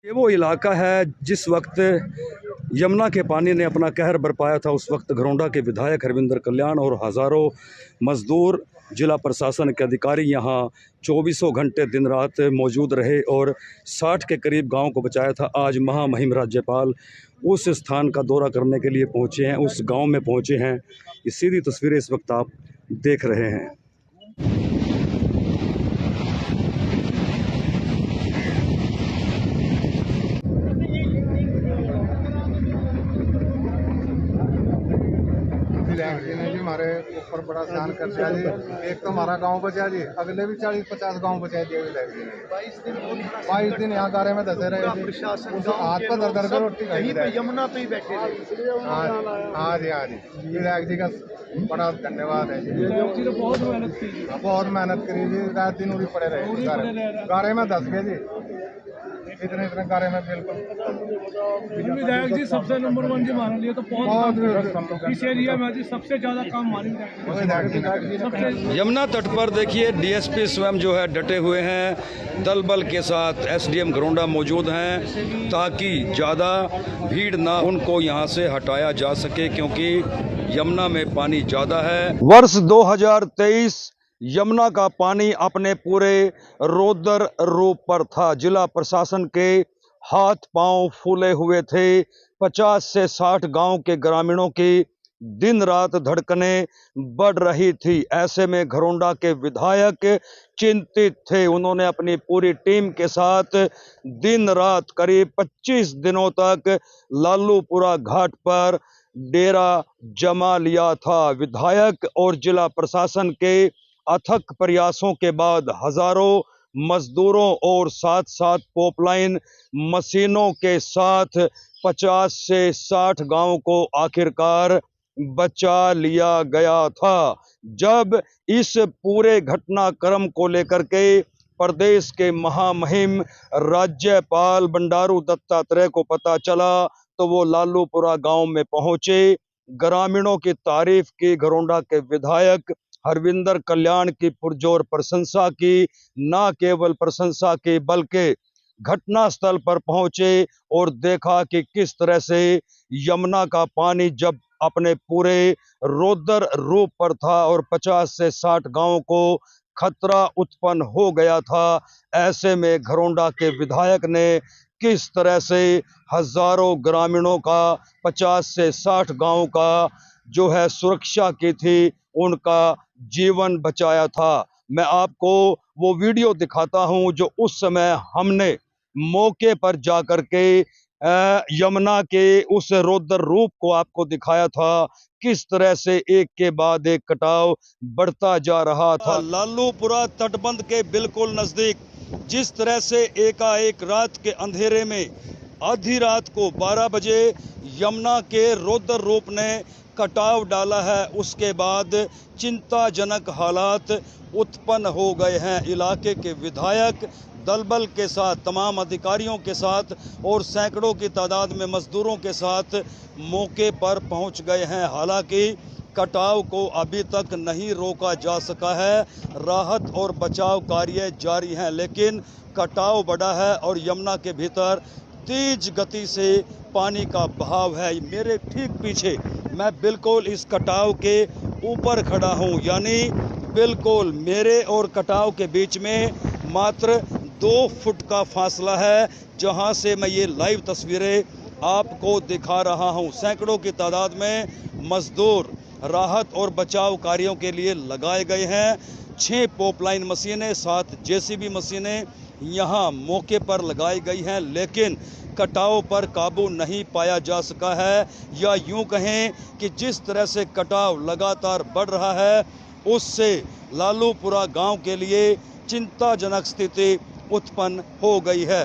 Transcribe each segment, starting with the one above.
ये वो इलाका है जिस वक्त यमुना के पानी ने अपना कहर बरपाया था। उस वक्त घरौंडा के विधायक हरविंदर कल्याण और हज़ारों मज़दूर, जिला प्रशासन के अधिकारी यहाँ चौबीसों घंटे दिन रात मौजूद रहे और 60 के करीब गांव को बचाया था। आज महामहिम राज्यपाल उस स्थान का दौरा करने के लिए पहुँचे हैं, उस गाँव में पहुँचे हैं। ये सीधी तस्वीरें इस वक्त आप देख रहे हैं। ने जी हमारे ऊपर बड़ा ध्यान कर दिया जी। एक तो हमारा गांव बचा जी, अगले भी 40-50 गांव बचा दिए विधायक जी ने। 22 दिन यहाँ गारे में धसे रहे थे, हाथ पर धर धर कर रोटी खाई थी, यमुना पे ही बैठे। हाँ जी, हाँ जी, विधायक जी का बड़ा धन्यवाद है जी। बहुत मेहनत करी जी, रात दिन भी पड़े रहे, गारे में धस गए जी, इतने गारे में। बिल्कुल विधायक जी सबसे नंबर 1 जी हमारे लिए तो बहुत इस एरिया में जी सबसे ज्यादा काम हमारे विधायक जी। यमुना तट पर देखिए डीएसपी स्वयं जो है डटे हुए हैं, दल बल के साथ एसडीएम घरौंडा मौजूद हैं ताकि ज़्यादा भीड़ ना उनको यहाँ से हटाया जा सके, क्योंकि यमुना में पानी ज़्यादा है। वर्ष 2023 यमुना का पानी अपने पूरे रौद्र रूप पर था। जिला प्रशासन के हाथ पांव फूले हुए थे। 50 से 60 गांव के ग्रामीणों की दिन रात धड़कनें बढ़ रही थी। ऐसे में घरौंडा के विधायक चिंतित थे। उन्होंने अपनी पूरी टीम के साथ दिन रात करीब 25 दिनों तक लालूपुरा घाट पर डेरा जमा लिया था। विधायक और जिला प्रशासन के अथक प्रयासों के बाद हजारों मजदूरों और साथ साथ पॉपलाइन मशीनों के साथ 50 से 60 गांवों को आखिरकार बचा लिया गया था। जब इस पूरे घटनाक्रम को लेकर के प्रदेश के महामहिम राज्यपाल बंडारू दत्तात्रेय को पता चला तो वो लालूपुरा गांव में पहुंचे, ग्रामीणों की तारीफ की, घरौंडा के विधायक हरविंदर कल्याण की पुरजोर प्रशंसा की, न केवल प्रशंसा की बल्कि घटनास्थल पर पहुंचे और देखा कि किस तरह से यमुना का पानी जब अपने पूरे रौद्र रूप पर था और 50 से 60 गांवों को खतरा उत्पन्न हो गया था। ऐसे में घरौंडा के विधायक ने किस तरह से हजारों ग्रामीणों का, 50 से 60 गांवों का जो है सुरक्षा की थी, उनका जीवन बचाया था। मैं आपको वो वीडियो दिखाता हूं जो उस समय हमने मौके पर जाकर के यमुना के उस रौद्र रूप को आपको दिखाया था, किस तरह से एक के बाद एक कटाव बढ़ता जा रहा था। लालूपुरा तटबंध के बिल्कुल नजदीक जिस तरह से एकाएक रात के अंधेरे में आधी रात को 12 बजे यमुना के रौद्र रूप ने कटाव डाला है, उसके बाद चिंताजनक हालात उत्पन्न हो गए हैं। इलाके के विधायक दल बल के साथ, तमाम अधिकारियों के साथ और सैकड़ों की तादाद में मजदूरों के साथ मौके पर पहुंच गए हैं। हालांकि कटाव को अभी तक नहीं रोका जा सका है, राहत और बचाव कार्य जारी हैं, लेकिन कटाव बढ़ा है और यमुना के भीतर तेज गति से पानी का बहाव है। मेरे ठीक पीछे मैं बिल्कुल इस कटाव के ऊपर खड़ा हूं, यानी बिल्कुल मेरे और कटाव के बीच में मात्र 2 फुट का फासला है, जहां से मैं ये लाइव तस्वीरें आपको दिखा रहा हूं। सैकड़ों की तादाद में मजदूर राहत और बचाव कार्यों के लिए लगाए गए हैं। 6 पॉपलाइन मशीनें, 7 जेसीबी मशीनें यहाँ मौके पर लगाई गई हैं, लेकिन कटाव पर काबू नहीं पाया जा सका है, या यूं कहें कि जिस तरह से कटाव लगातार बढ़ रहा है उससे लालूपुरा गांव के लिए चिंताजनक स्थिति उत्पन्न हो गई है।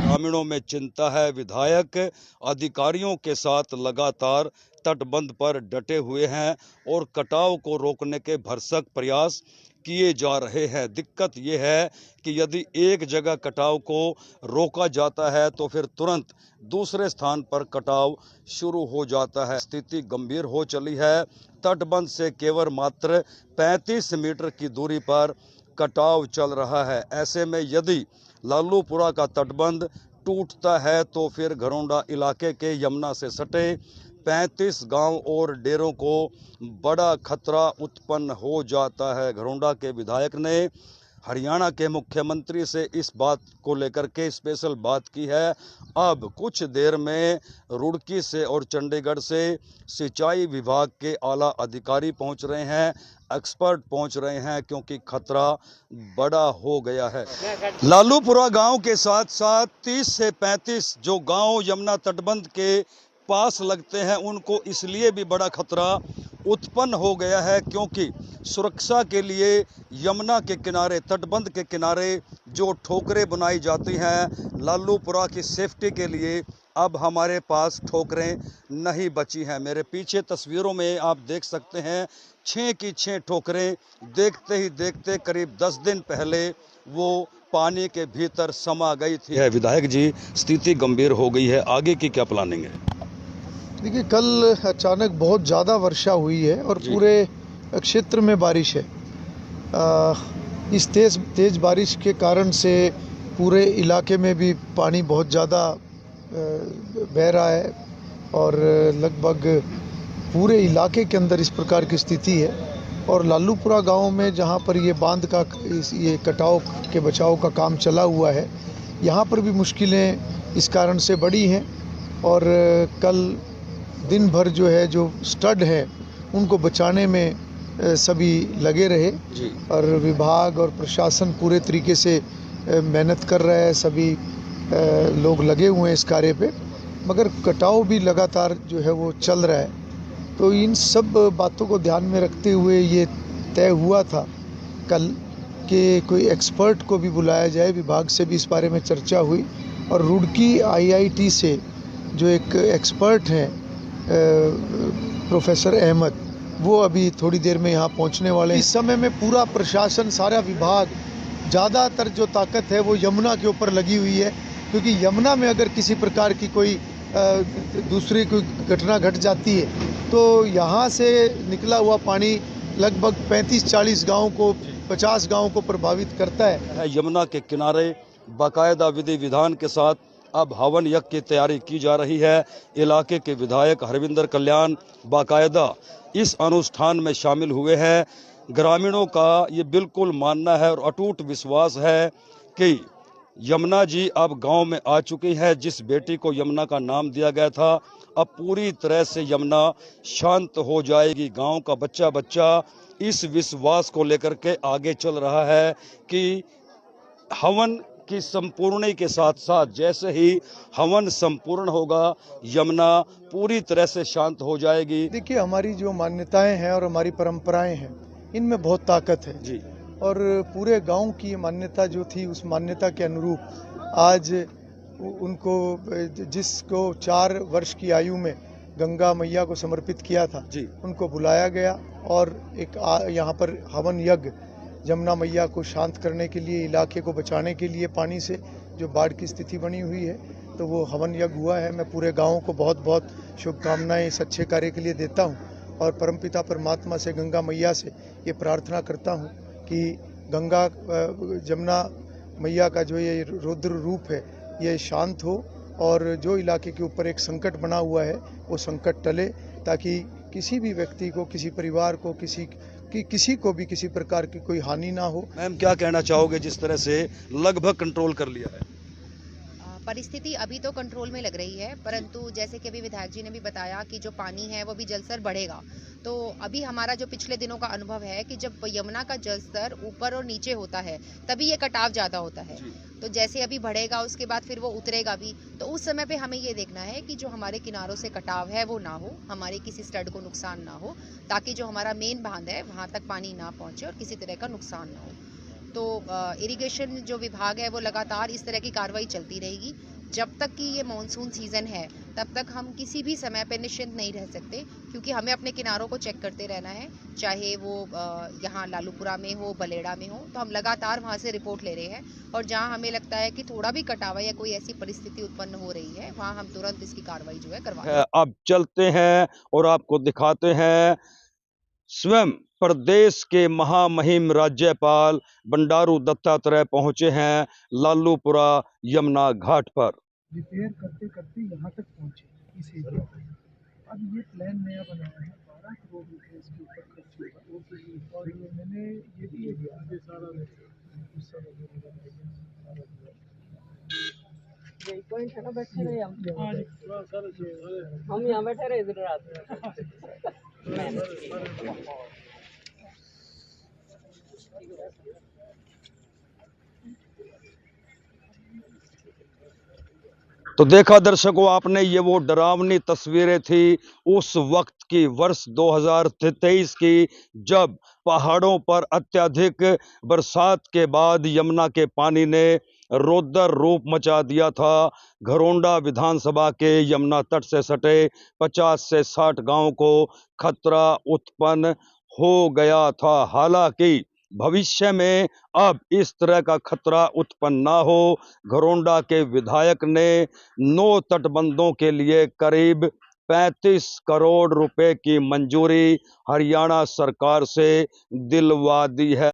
ग्रामीणों में चिंता है। विधायक अधिकारियों के साथ लगातार तटबंध पर डटे हुए हैं और कटाव को रोकने के भरसक प्रयास किए जा रहे हैं। दिक्कत ये है कि यदि एक जगह कटाव को रोका जाता है तो फिर तुरंत दूसरे स्थान पर कटाव शुरू हो जाता है। स्थिति गंभीर हो चली है। तटबंध से केवल मात्र 35 मीटर की दूरी पर कटाव चल रहा है। ऐसे में यदि लालूपुरा का तटबंध टूटता है तो फिर घरोंडा इलाके के यमुना से सटे 35 गांव और डेरों को बड़ा खतरा उत्पन्न हो जाता है। घरोंडा के विधायक ने हरियाणा के मुख्यमंत्री से इस बात को लेकर के स्पेशल बात की है। अब कुछ देर में रुड़की से और चंडीगढ़ से सिंचाई विभाग के आला अधिकारी पहुंच रहे हैं, एक्सपर्ट पहुंच रहे हैं, क्योंकि खतरा बड़ा हो गया है। लालूपुरा गांव के साथ साथ 30 से 35 जो गांव यमुना तटबंध के पास लगते हैं उनको इसलिए भी बड़ा खतरा उत्पन्न हो गया है क्योंकि सुरक्षा के लिए यमुना के किनारे, तटबंध के किनारे जो ठोकरें बनाई जाती हैं, लालूपुरा की सेफ्टी के लिए अब हमारे पास ठोकरें नहीं बची हैं। मेरे पीछे तस्वीरों में आप देख सकते हैं 6 की 6 ठोकरें देखते ही देखते करीब 10 दिन पहले वो पानी के भीतर समा गई थी। विधायक जी, स्थिति गंभीर हो गई है, आगे की क्या प्लानिंग है? देखिए, कल अचानक बहुत ज़्यादा वर्षा हुई है और पूरे क्षेत्र में बारिश है। इस तेज़ बारिश के कारण से पूरे इलाके में भी पानी बहुत ज़्यादा बह रहा है और लगभग पूरे इलाके के अंदर इस प्रकार की स्थिति है। और लालूपुरा गांव में जहां पर ये बांध का ये कटाव के बचाव का काम चला हुआ है, यहां पर भी मुश्किलें इस कारण से बढ़ी हैं। और कल दिन भर जो है, जो स्टड है उनको बचाने में सभी लगे रहे और विभाग और प्रशासन पूरे तरीके से मेहनत कर रहा है। सभी लोग लगे हुए हैं इस कार्य पे, मगर कटाव भी लगातार जो है वो चल रहा है। तो इन सब बातों को ध्यान में रखते हुए ये तय हुआ था कल कि कोई एक्सपर्ट को भी बुलाया जाए। विभाग से भी इस बारे में चर्चा हुई और रुड़की IIT से जो एक एक्सपर्ट हैं प्रोफेसर अहमद, वो अभी थोड़ी देर में यहाँ पहुँचने वाले हैं। इस समय में पूरा प्रशासन, सारा विभाग, ज़्यादातर जो ताकत है वो यमुना के ऊपर लगी हुई है, क्योंकि यमुना में अगर किसी प्रकार की कोई दूसरी कोई घटना घट जाती है तो यहाँ से निकला हुआ पानी लगभग 35-40 गाँव को, 50 गाँव को प्रभावित करता है। यमुना के किनारे बाकायदा विधि विधान के साथ अब हवन यज्ञ की तैयारी की जा रही है। इलाके के विधायक हरविंदर कल्याण बाकायदा इस अनुष्ठान में शामिल हुए हैं। ग्रामीणों का ये बिल्कुल मानना है और अटूट विश्वास है कि यमुना जी अब गांव में आ चुकी है। जिस बेटी को यमुना का नाम दिया गया था, अब पूरी तरह से यमुना शांत हो जाएगी। गांव का बच्चा बच्चा इस विश्वास को लेकर के आगे चल रहा है कि हवन की संपूर्णता के साथ साथ जैसे ही हवन संपूर्ण होगा, यमुना पूरी तरह से शांत हो जाएगी। देखिए, हमारी जो मान्यताएं हैं और हमारी परंपराएं हैं, इनमें बहुत ताकत है जी। और पूरे गांव की मान्यता जो थी, उस मान्यता के अनुरूप आज उनको, जिसको 4 वर्ष की आयु में गंगा मैया को समर्पित किया था जी, उनको बुलाया गया और एक यहाँ पर हवन यज्ञ यमुना मैया को शांत करने के लिए, इलाके को बचाने के लिए पानी से जो बाढ़ की स्थिति बनी हुई है, तो वो हवन यज्ञ हुआ है। मैं पूरे गाँव को बहुत बहुत शुभकामनाएं इस अच्छे कार्य के लिए देता हूँ और परमपिता परमात्मा से, गंगा मैया से ये प्रार्थना करता हूँ कि गंगा यमुना मैया का जो ये रुद्र रूप है ये शांत हो और जो इलाके के ऊपर एक संकट बना हुआ है वो संकट टले, ताकि किसी भी व्यक्ति को, किसी परिवार को, किसी को भी किसी प्रकार की कोई हानि ना हो। मैम, क्या कहना चाहोगे जिस तरह से लगभग कंट्रोल कर लिया है? परिस्थिति अभी तो कंट्रोल में लग रही है, परंतु जैसे कि अभी विधायक जी ने भी बताया कि जो पानी है वो भी जल स्तर बढ़ेगा। तो अभी हमारा जो पिछले दिनों का अनुभव है कि जब यमुना का जल स्तर ऊपर और नीचे होता है तभी ये कटाव ज़्यादा होता है। तो जैसे अभी बढ़ेगा उसके बाद फिर वो उतरेगा भी, तो उस समय पे हमें ये देखना है कि जो हमारे किनारों से कटाव है वो ना हो, हमारे किसी स्टड को नुकसान ना हो, ताकि जो हमारा मेन बांध है वहाँ तक पानी ना पहुँचे और किसी तरह का नुकसान ना हो। तो इरिगेशन जो विभाग है वो लगातार इस तरह की कार्रवाई चलती रहेगी जब तक कि ये मॉनसून सीज़न है तब तक हम किसी भी समय पे निश्चिंत नहीं रह सकते, क्योंकि हमें अपने किनारों को चेक करते रहना है, चाहे वो यहाँ लालूपुरा में हो, बलेड़ा में हो। तो हम लगातार वहाँ से रिपोर्ट ले रहे हैं, और जहाँ हमें लगता है कि थोड़ा भी कटावा या कोई ऐसी परिस्थिति उत्पन्न हो रही है, वहाँ हम तुरंत इसकी कार्रवाई जो है करवा रहे हैं। अब चलते हैं और आपको दिखाते हैं स्वयं प्रदेश के महामहिम राज्यपाल बंडारू दत्तात्रेय पहुंचे हैं लालूपुरा यमुना घाट पर। रिपेयर करते करते यहाँ तक पहुँचे इस एरिया पे। अब ये प्लान नया बना है, 12 करोड़ रुपए इसके ऊपर खर्च होगा, और ये मैंने ये भी आगे सारा यही पॉइंट है ना, बैठे रहे हम यहाँ बैठे रहे इधर रात तो देखा दर्शकों आपने, ये वो डरावनी तस्वीरें थी उस वक्त की, वर्ष 2023 की, जब पहाड़ों पर अत्यधिक बरसात के बाद यमुना के पानी ने रौद्र रूप मचा दिया था। घरोंडा विधानसभा के यमुना तट से सटे 50 से 60 गांवों को खतरा उत्पन्न हो गया था। हालांकि भविष्य में अब इस तरह का खतरा उत्पन्न ना हो, घरोंडा के विधायक ने 9 तटबंधों के लिए करीब 35 करोड़ रुपए की मंजूरी हरियाणा सरकार से दिलवा दी है।